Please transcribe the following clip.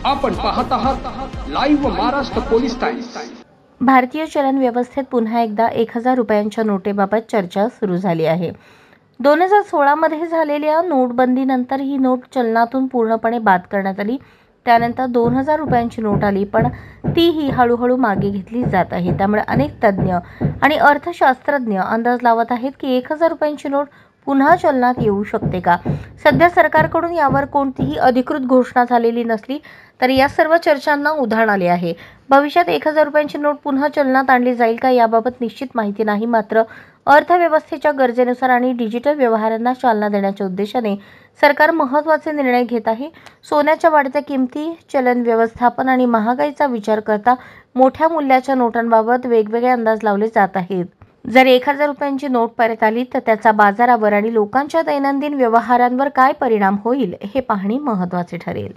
आपण पाहत आहात लाईव्ह महाराष्ट्र पोलीस टाइम्स। भारतीय चलन व्यवस्थेत पुन्हा एकदा 1000 रुपयांच्या नोटेबाबत चर्चा सुरू झाली आहे। 2016 मध्ये झालेल्या नोटबंदीनंतर ही नोट चलनातून पूर्णपणे बाद करण्यात आली। त्यानंतर 2000 रुपयांची नोट आली, पण तीही हळूहळू मागे घेतली जात आहे। त्यामुळे अनेक तज्ज्ञ आणि अर्थशास्त्रज्ञ अंदाज लावत आहेत की 1000 रुपयांची नोट पुन्हा चलनात येऊ शकते का। सध्या सरकारकडून यावर कोणतीही अधिकृत घोषणा झालेली नसली तरी या सर्व चर्चांना उधाण आले आहे। भविष्यात 1000 रुपयांची नोट पुन्हा चलनात आणली जाईल का याबाबत निश्चित माहिती नाही। मात्र अर्थव्यवस्थेच्या गरजेनुसार आणि डिजिटल व्यवहारांना चालना देण्याच्या उद्देशाने सरकार महत्त्वाचे निर्णय घेत आहे। सोन्याच्या वाढत्या किमती, चलन व्यवस्थापन आणि महागाईचा विचार करता मोठ्या मूल्याच्या नोटांबाबत वेगवेगळे अंदाज लावले जात आहेत। जर 1000 रुपयांची नोट परत आली तर त्याचा बाजारावर आणि लोकांच्या दैनंदिन व्यवहारांवर काय परिणाम होईल हे पाहणे महत्त्वाचे ठरेल।